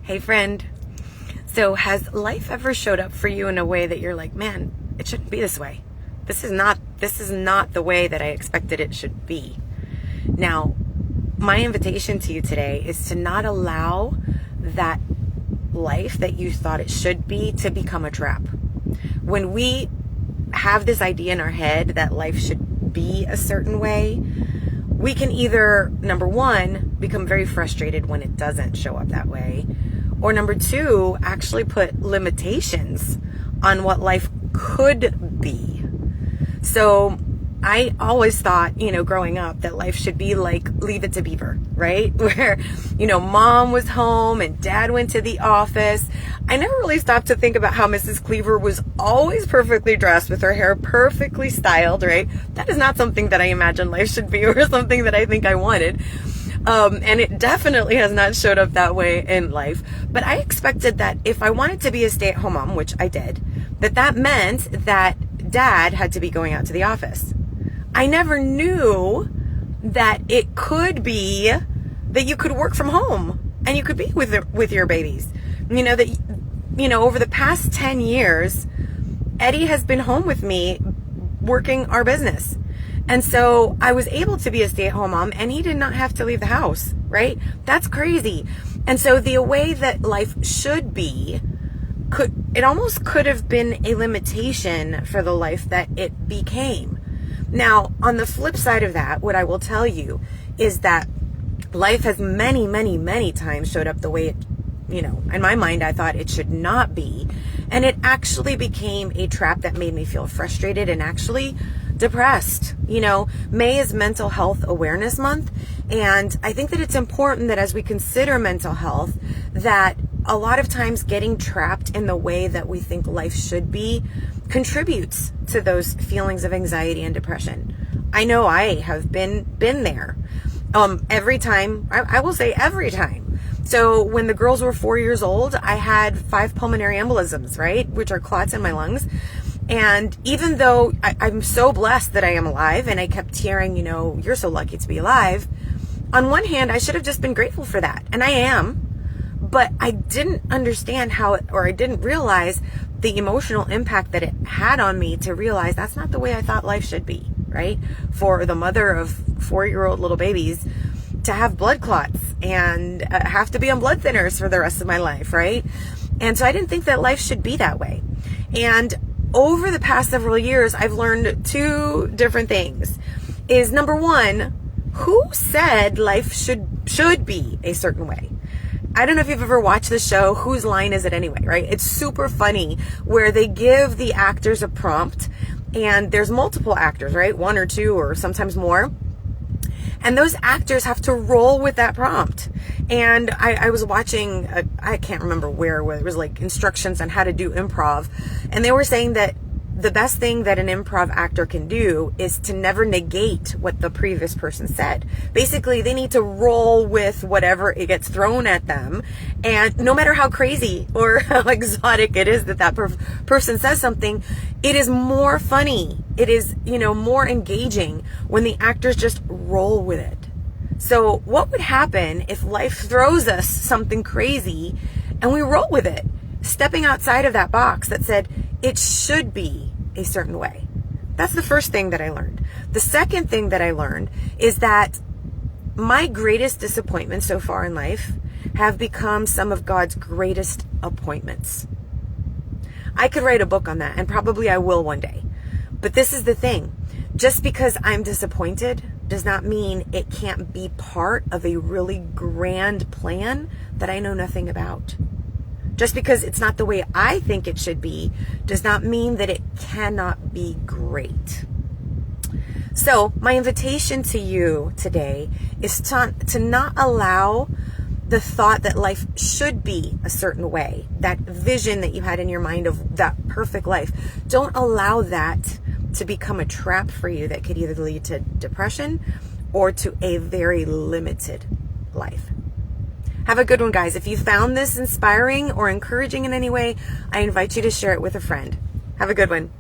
Hey friend, so has life ever showed up for you in a way that you're like, man, it shouldn't be this way. This is not the way that I expected it should be. Now, my invitation to you today is to not allow that life that you thought it should be to become a trap. When we have this idea in our head that life should be a certain way, we can either, number one, become very frustrated when it doesn't show up that way, or number two, actually put limitations on what life could be. So I always thought, growing up that life should be like Leave It to Beaver, right? Where, mom was home and dad went to the office. I never really stopped to think about how Mrs. Cleaver was always perfectly dressed with her hair perfectly styled, right? That is not something that I imagined life should be or something that I think I wanted. And it definitely has not showed up that way in life. But I expected that if I wanted to be a stay-at-home mom, which I did, that meant that dad had to be going out to the office. I never knew that it could be that you could work from home and you could be with your babies. Over the past 10 years, Eddie has been home with me working our business. And so I was able to be a stay-at-home mom and he did not have to leave the house, right? That's crazy. And so the way that life should be, it almost could have been a limitation for the life that it became. Now, on the flip side of that, what I will tell you is that life has many, many, many times showed up the way it, in my mind, I thought it should not be. And it actually became a trap that made me feel frustrated and actually depressed. May is Mental Health Awareness Month. And I think that it's important that as we consider mental health, that a lot of times getting trapped in the way that we think life should be contributes to those feelings of anxiety and depression. I know I have been there. Every time, I will say every time. So when the girls were 4 years old, I had 5 pulmonary embolisms, right? Which are clots in my lungs. And even though I'm so blessed that I am alive, and I kept hearing, you're so lucky to be alive. On one hand, I should have just been grateful for that. And I am. But I didn't understand I didn't realize the emotional impact that it had on me to realize that's not the way I thought life should be, right? For the mother of 4-year-old little babies to have blood clots and have to be on blood thinners for the rest of my life, right? And so I didn't think that life should be that way. And over the past several years, I've learned 2 different things. Is number one, who said life should be a certain way? I don't know if you've ever watched the show, Whose Line Is It Anyway, right? It's super funny where they give the actors a prompt and there's multiple actors, right? 1 or 2 or sometimes more. And those actors have to roll with that prompt. And I was watching, I can't remember where it was like instructions on how to do improv. And they were saying that the best thing that an improv actor can do is to never negate what the previous person said. Basically, they need to roll with whatever it gets thrown at them. And no matter how crazy or how exotic it is that person says something, it is more funny. It is, more engaging when the actors just roll with it. So what would happen if life throws us something crazy and we roll with it, stepping outside of that box that said it should be a certain way? That's the first thing that I learned. The second thing that I learned is that my greatest disappointments so far in life have become some of God's greatest appointments. I could write a book on that, and probably I will one day. But this is the thing. Just because I'm disappointed does not mean it can't be part of a really grand plan that I know nothing about. Just because it's not the way I think it should be does not mean that it cannot be great. So my invitation to you today is to not allow the thought that life should be a certain way, that vision that you had in your mind of that perfect life. Don't allow that to become a trap for you that could either lead to depression or to a very limited life. Have a good one, guys. If you found this inspiring or encouraging in any way, I invite you to share it with a friend. Have a good one.